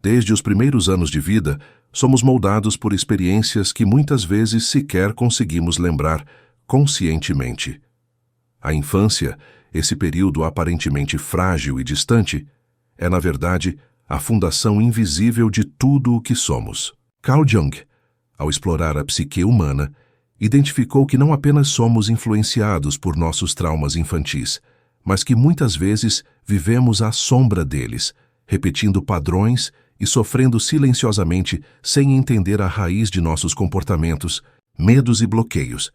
Desde os primeiros anos de vida, somos moldados por experiências que muitas vezes sequer conseguimos lembrar conscientemente. A infância, esse período aparentemente frágil e distante, é, na verdade, a fundação invisível de tudo o que somos. Carl Jung, ao explorar a psique humana, identificou que não apenas somos influenciados por nossos traumas infantis, mas que muitas vezes vivemos à sombra deles, repetindo padrões e sofrendo silenciosamente sem entender a raiz de nossos comportamentos, medos e bloqueios.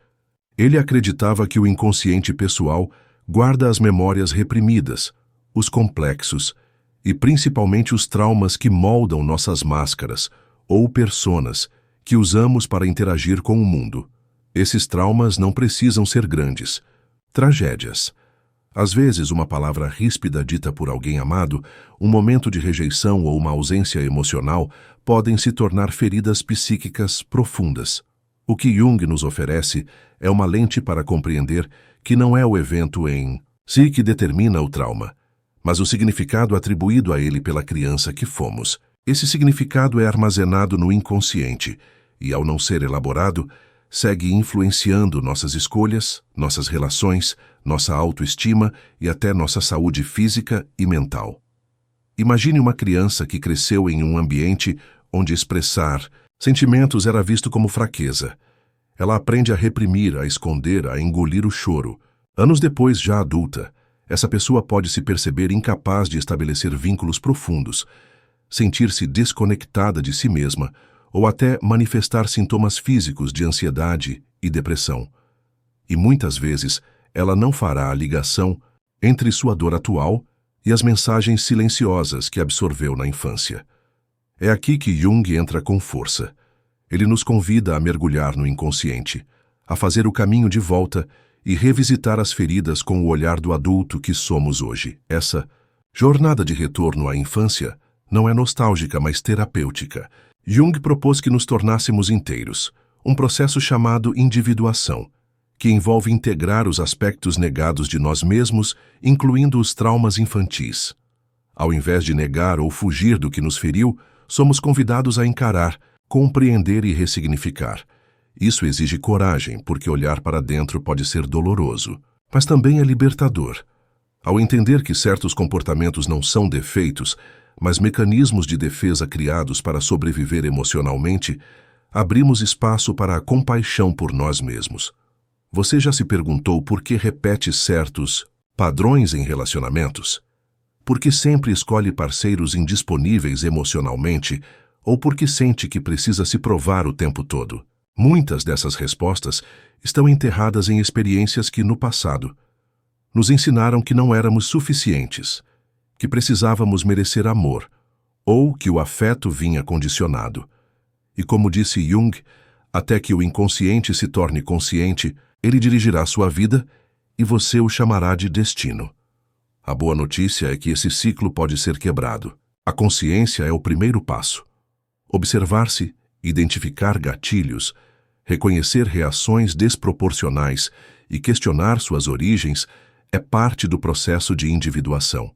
Ele acreditava que o inconsciente pessoal guarda as memórias reprimidas, os complexos e principalmente os traumas que moldam nossas máscaras ou personas que usamos para interagir com o mundo. Esses traumas não precisam ser grandes. Tragédias. Às vezes, uma palavra ríspida dita por alguém amado, um momento de rejeição ou uma ausência emocional podem se tornar feridas psíquicas profundas. O que Jung nos oferece é uma lente para compreender que não é o evento em si que determina o trauma, mas o significado atribuído a ele pela criança que fomos. Esse significado é armazenado no inconsciente e, ao não ser elaborado, segue influenciando nossas escolhas, nossas relações, nossa autoestima e até nossa saúde física e mental. Imagine uma criança que cresceu em um ambiente onde expressar sentimentos era visto como fraqueza. Ela aprende a reprimir, a esconder, a engolir o choro. Anos depois, já adulta, essa pessoa pode se perceber incapaz de estabelecer vínculos profundos, sentir-se desconectada de si mesma ou até manifestar sintomas físicos de ansiedade e depressão. E muitas vezes ela não fará a ligação entre sua dor atual e as mensagens silenciosas que absorveu na infância. É aqui que Jung entra com força. Ele nos convida a mergulhar no inconsciente, a fazer o caminho de volta e revisitar as feridas com o olhar do adulto que somos hoje. Essa jornada de retorno à infância não é nostálgica, mas terapêutica. Jung propôs que nos tornássemos inteiros, um processo chamado individuação, que envolve integrar os aspectos negados de nós mesmos, incluindo os traumas infantis. Ao invés de negar ou fugir do que nos feriu, somos convidados a encarar, compreender e ressignificar. Isso exige coragem, porque olhar para dentro pode ser doloroso, mas também é libertador. Ao entender que certos comportamentos não são defeitos, mas mecanismos de defesa criados para sobreviver emocionalmente, abrimos espaço para a compaixão por nós mesmos. Você já se perguntou por que repete certos padrões em relacionamentos? Por que sempre escolhe parceiros indisponíveis emocionalmente ou porque sente que precisa se provar o tempo todo? Muitas dessas respostas estão enterradas em experiências que, no passado, nos ensinaram que não éramos suficientes, que precisávamos merecer amor, ou que o afeto vinha condicionado. E como disse Jung, até que o inconsciente se torne consciente, ele dirigirá sua vida e você o chamará de destino. A boa notícia é que esse ciclo pode ser quebrado. A consciência é o primeiro passo. Observar-se, identificar gatilhos, reconhecer reações desproporcionais e questionar suas origens é parte do processo de individuação.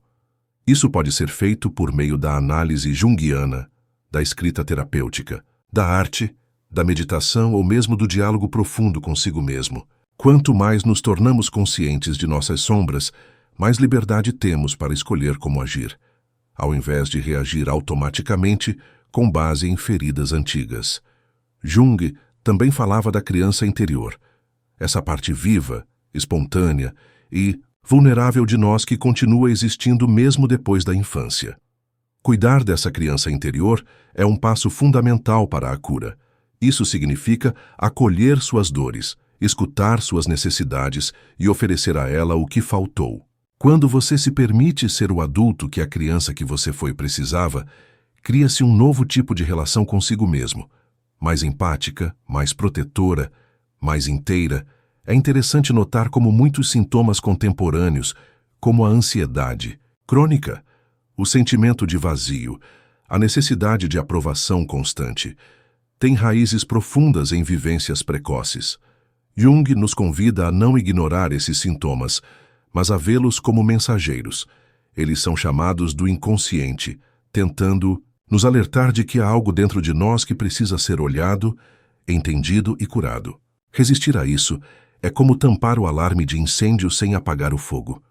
Isso pode ser feito por meio da análise junguiana, da escrita terapêutica, da arte, da meditação ou mesmo do diálogo profundo consigo mesmo. Quanto mais nos tornamos conscientes de nossas sombras, mais liberdade temos para escolher como agir, ao invés de reagir automaticamente com base em feridas antigas. Jung também falava da criança interior, essa parte viva, espontânea e vulnerável de nós que continua existindo mesmo depois da infância. Cuidar dessa criança interior é um passo fundamental para a cura. Isso significa acolher suas dores, escutar suas necessidades e oferecer a ela o que faltou. Quando você se permite ser o adulto que a criança que você foi precisava, cria-se um novo tipo de relação consigo mesmo, mais empática, mais protetora, mais inteira. É interessante notar como muitos sintomas contemporâneos, como a ansiedade crônica, o sentimento de vazio, a necessidade de aprovação constante, têm raízes profundas em vivências precoces. Jung nos convida a não ignorar esses sintomas, mas a vê-los como mensageiros. Eles são chamados do inconsciente, tentando nos alertar de que há algo dentro de nós que precisa ser olhado, entendido e curado. Resistir a isso é como tampar o alarme de incêndio sem apagar o fogo.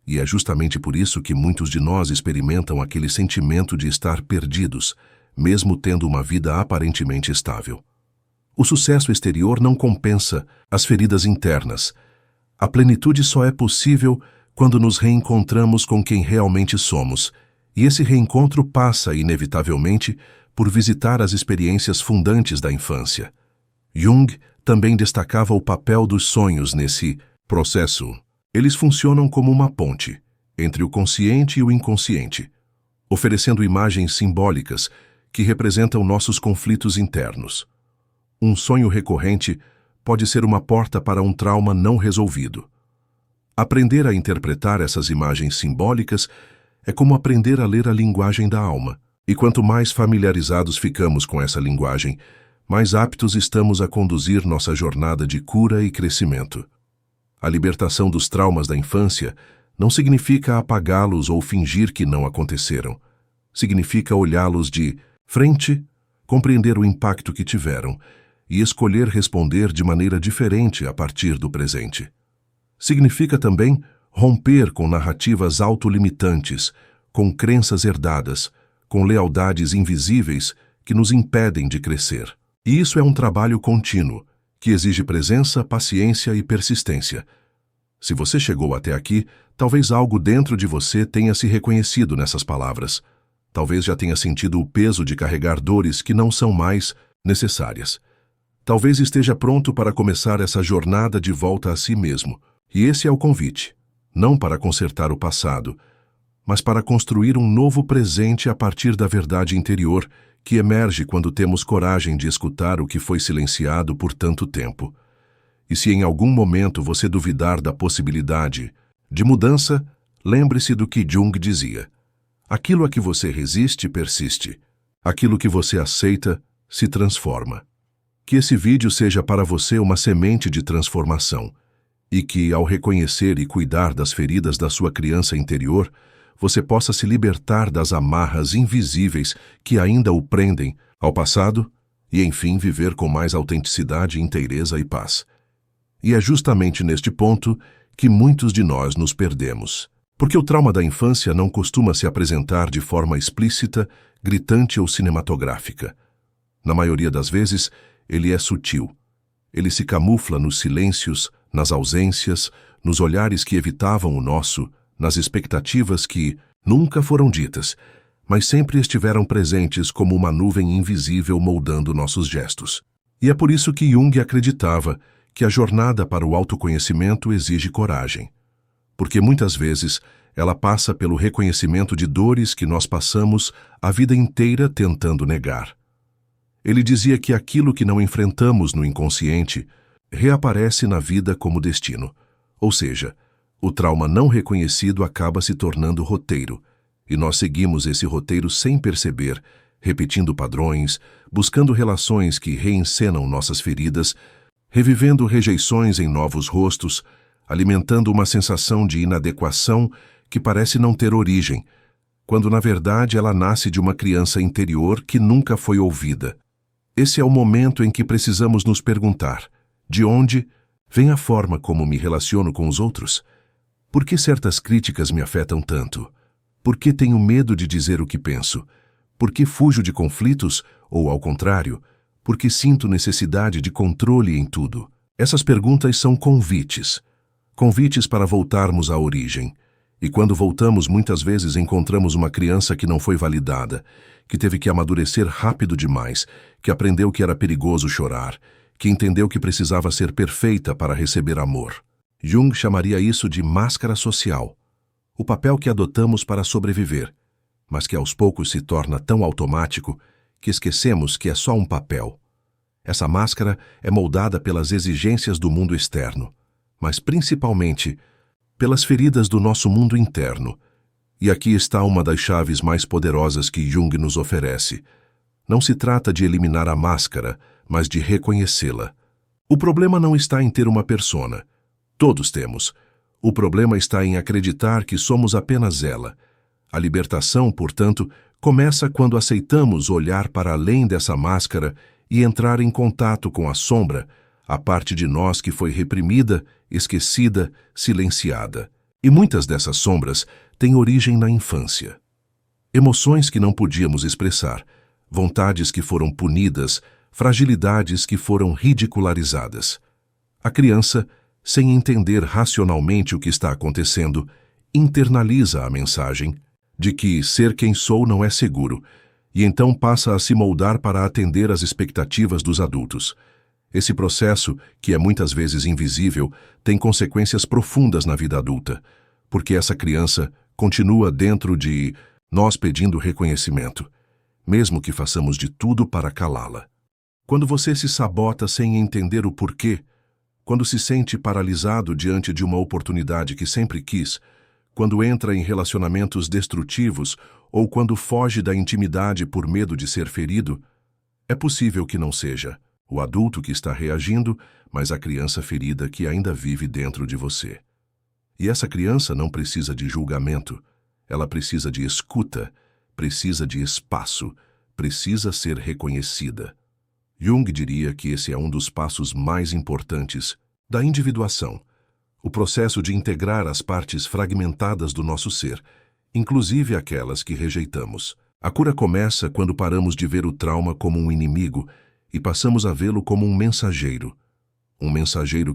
E é justamente por isso que muitos de nós experimentam aquele sentimento de estar perdidos, mesmo tendo uma vida aparentemente estável. O sucesso exterior não compensa as feridas internas. A plenitude só é possível quando nos reencontramos com quem realmente somos, e esse reencontro passa, inevitavelmente, por visitar as experiências fundantes da infância. Jung também destacava o papel dos sonhos nesse processo. Eles funcionam como uma ponte entre o consciente e o inconsciente, oferecendo imagens simbólicas que representam nossos conflitos internos. Um sonho recorrente pode ser uma porta para um trauma não resolvido. Aprender a interpretar essas imagens simbólicas é como aprender a ler a linguagem da alma. E quanto mais familiarizados ficamos com essa linguagem, mais aptos estamos a conduzir nossa jornada de cura e crescimento. A libertação dos traumas da infância não significa apagá-los ou fingir que não aconteceram. Significa olhá-los de frente, compreender o impacto que tiveram e escolher responder de maneira diferente a partir do presente. Significa também romper com narrativas autolimitantes, com crenças herdadas, com lealdades invisíveis que nos impedem de crescer. E isso é um trabalho contínuo, que exige presença, paciência e persistência. Se você chegou até aqui, talvez algo dentro de você tenha se reconhecido nessas palavras. Talvez já tenha sentido o peso de carregar dores que não são mais necessárias. Talvez esteja pronto para começar essa jornada de volta a si mesmo. E esse é o convite, não para consertar o passado, mas para construir um novo presente a partir da verdade interior que emerge quando temos coragem de escutar o que foi silenciado por tanto tempo. E se em algum momento você duvidar da possibilidade de mudança, lembre-se do que Jung dizia. Aquilo a que você resiste, persiste. Aquilo que você aceita, se transforma. Que esse vídeo seja para você uma semente de transformação e que, ao reconhecer e cuidar das feridas da sua criança interior, você possa se libertar das amarras invisíveis que ainda o prendem ao passado e, enfim, viver com mais autenticidade, inteireza e paz. E é justamente neste ponto que muitos de nós nos perdemos. Porque o trauma da infância não costuma se apresentar de forma explícita, gritante ou cinematográfica. Na maioria das vezes, ele é sutil. Ele se camufla nos silêncios, nas ausências, nos olhares que evitavam o nosso, nas expectativas que nunca foram ditas, mas sempre estiveram presentes como uma nuvem invisível moldando nossos gestos. E é por isso que Jung acreditava que a jornada para o autoconhecimento exige coragem. Porque muitas vezes ela passa pelo reconhecimento de dores que nós passamos a vida inteira tentando negar. Ele dizia que aquilo que não enfrentamos no inconsciente reaparece na vida como destino, ou seja, o trauma não reconhecido acaba se tornando roteiro, e nós seguimos esse roteiro sem perceber, repetindo padrões, buscando relações que reencenam nossas feridas, revivendo rejeições em novos rostos, alimentando uma sensação de inadequação que parece não ter origem, quando na verdade ela nasce de uma criança interior que nunca foi ouvida. Esse é o momento em que precisamos nos perguntar: de onde vem a forma como me relaciono com os outros? Por que certas críticas me afetam tanto? Por que tenho medo de dizer o que penso? Por que fujo de conflitos, ou ao contrário, por que sinto necessidade de controle em tudo? Essas perguntas são convites. Convites para voltarmos à origem. E quando voltamos, muitas vezes encontramos uma criança que não foi validada, que teve que amadurecer rápido demais, que aprendeu que era perigoso chorar, que entendeu que precisava ser perfeita para receber amor. Jung chamaria isso de máscara social, o papel que adotamos para sobreviver, mas que aos poucos se torna tão automático que esquecemos que é só um papel. Essa máscara é moldada pelas exigências do mundo externo, mas principalmente pelas feridas do nosso mundo interno. E aqui está uma das chaves mais poderosas que Jung nos oferece. Não se trata de eliminar a máscara, mas de reconhecê-la. O problema não está em ter uma persona. Todos temos. O problema está em acreditar que somos apenas ela. A libertação, portanto, começa quando aceitamos olhar para além dessa máscara e entrar em contato com a sombra, a parte de nós que foi reprimida, esquecida, silenciada. E muitas dessas sombras têm origem na infância. Emoções que não podíamos expressar, vontades que foram punidas, fragilidades que foram ridicularizadas. A criança, sem entender racionalmente o que está acontecendo, internaliza a mensagem de que ser quem sou não é seguro, e então passa a se moldar para atender às expectativas dos adultos. Esse processo, que é muitas vezes invisível, tem consequências profundas na vida adulta, porque essa criança continua dentro de nós pedindo reconhecimento, mesmo que façamos de tudo para calá-la. Quando você se sabota sem entender o porquê, quando se sente paralisado diante de uma oportunidade que sempre quis, quando entra em relacionamentos destrutivos ou quando foge da intimidade por medo de ser ferido, é possível que não seja o adulto que está reagindo, mas a criança ferida que ainda vive dentro de você. E essa criança não precisa de julgamento, ela precisa de escuta, precisa de espaço, precisa ser reconhecida. Jung diria que esse é um dos passos mais importantes da individuação, o processo de integrar as partes fragmentadas do nosso ser, inclusive aquelas que rejeitamos. A cura começa quando paramos de ver o trauma como um inimigo e passamos a vê-lo como um mensageiro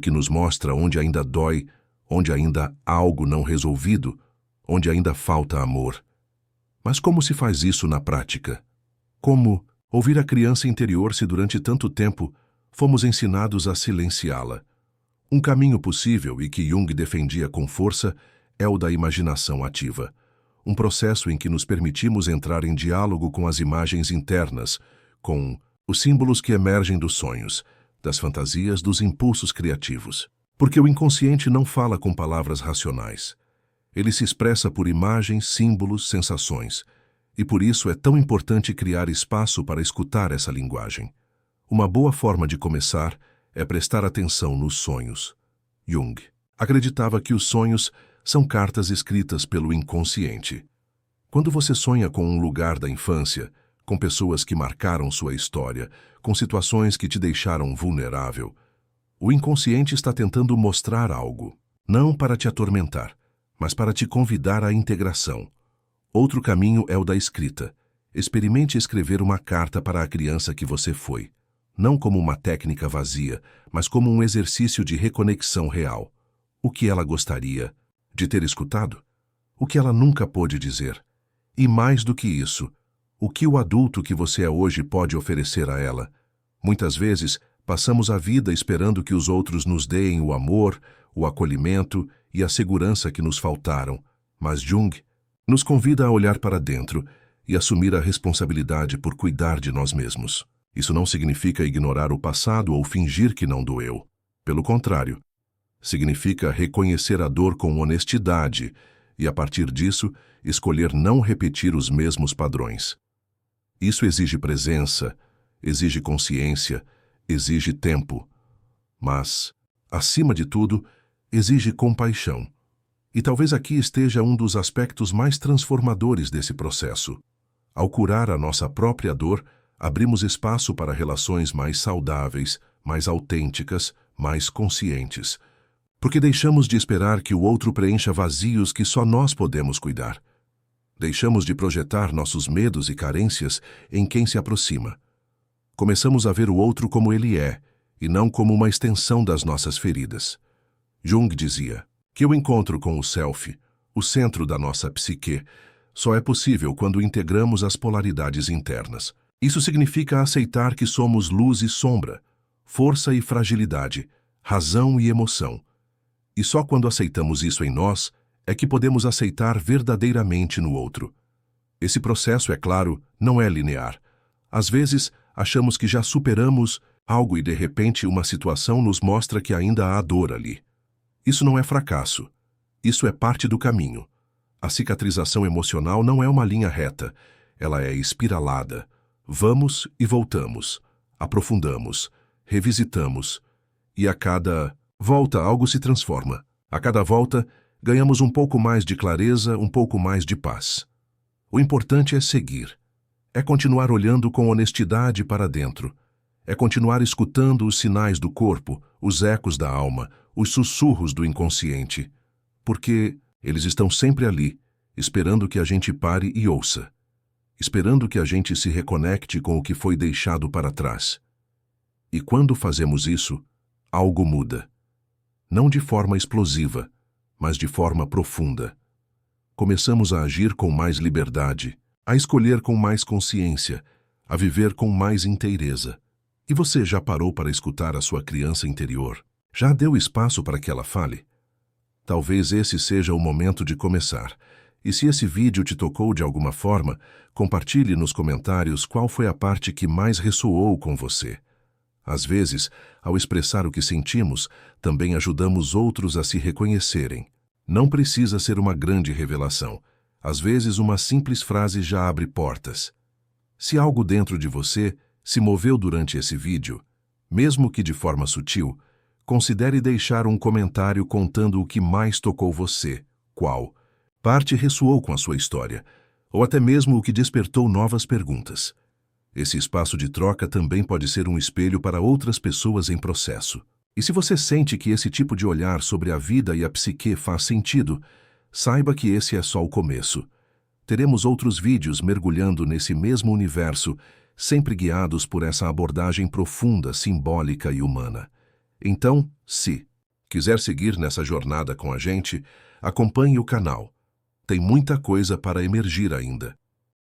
que nos mostra onde ainda dói, onde ainda há algo não resolvido, onde ainda falta amor. Mas como se faz isso na prática? Como ouvir a criança interior se durante tanto tempo fomos ensinados a silenciá-la? Um caminho possível e que Jung defendia com força é o da imaginação ativa, um processo em que nos permitimos entrar em diálogo com as imagens internas, com os símbolos que emergem dos sonhos, das fantasias, dos impulsos criativos. Porque o inconsciente não fala com palavras racionais. Ele se expressa por imagens, símbolos, sensações. E por isso é tão importante criar espaço para escutar essa linguagem. Uma boa forma de começar é prestar atenção nos sonhos. Jung acreditava que os sonhos são cartas escritas pelo inconsciente. Quando você sonha com um lugar da infância, com pessoas que marcaram sua história, com situações que te deixaram vulnerável, o inconsciente está tentando mostrar algo, não para te atormentar, mas para te convidar à integração. Outro caminho é o da escrita. Experimente escrever uma carta para a criança que você foi, não como uma técnica vazia, mas como um exercício de reconexão real. O que ela gostaria de ter escutado? O que ela nunca pôde dizer? E mais do que isso, o que o adulto que você é hoje pode oferecer a ela? Muitas vezes, passamos a vida esperando que os outros nos deem o amor, o acolhimento e a segurança que nos faltaram, mas Jung nos convida a olhar para dentro e assumir a responsabilidade por cuidar de nós mesmos. Isso não significa ignorar o passado ou fingir que não doeu. Pelo contrário, significa reconhecer a dor com honestidade e, a partir disso, escolher não repetir os mesmos padrões. Isso exige presença, exige consciência, exige tempo, mas, acima de tudo, exige compaixão. E talvez aqui esteja um dos aspectos mais transformadores desse processo. Ao curar a nossa própria dor, abrimos espaço para relações mais saudáveis, mais autênticas, mais conscientes. Porque deixamos de esperar que o outro preencha vazios que só nós podemos cuidar. Deixamos de projetar nossos medos e carências em quem se aproxima. Começamos a ver o outro como ele é, e não como uma extensão das nossas feridas. Jung dizia que o encontro com o self, o centro da nossa psique, só é possível quando integramos as polaridades internas. Isso significa aceitar que somos luz e sombra, força e fragilidade, razão e emoção. E só quando aceitamos isso em nós é que podemos aceitar verdadeiramente no outro. Esse processo, é claro, não é linear. Às vezes, achamos que já superamos algo e de repente uma situação nos mostra que ainda há dor ali. Isso não é fracasso. Isso é parte do caminho. A cicatrização emocional não é uma linha reta. Ela é espiralada. Vamos e voltamos. Aprofundamos. Revisitamos. E a cada volta algo se transforma. A cada volta ganhamos um pouco mais de clareza, um pouco mais de paz. O importante é seguir. É continuar olhando com honestidade para dentro. É continuar escutando os sinais do corpo, os ecos da alma, os sussurros do inconsciente. Porque eles estão sempre ali, esperando que a gente pare e ouça. Esperando que a gente se reconecte com o que foi deixado para trás. E quando fazemos isso, algo muda. Não de forma explosiva, mas de forma profunda. Começamos a agir com mais liberdade, a escolher com mais consciência, a viver com mais inteireza. E você já parou para escutar a sua criança interior? Já deu espaço para que ela fale? Talvez esse seja o momento de começar. E se esse vídeo te tocou de alguma forma, compartilhe nos comentários qual foi a parte que mais ressoou com você. Às vezes, ao expressar o que sentimos, também ajudamos outros a se reconhecerem. Não precisa ser uma grande revelação. Às vezes, uma simples frase já abre portas. Se algo dentro de você se moveu durante esse vídeo, mesmo que de forma sutil, considere deixar um comentário contando o que mais tocou você, qual parte ressoou com a sua história, ou até mesmo o que despertou novas perguntas. Esse espaço de troca também pode ser um espelho para outras pessoas em processo. E se você sente que esse tipo de olhar sobre a vida e a psique faz sentido, saiba que esse é só o começo. Teremos outros vídeos mergulhando nesse mesmo universo, sempre guiados por essa abordagem profunda, simbólica e humana. Então, se quiser seguir nessa jornada com a gente, acompanhe o canal. Tem muita coisa para emergir ainda.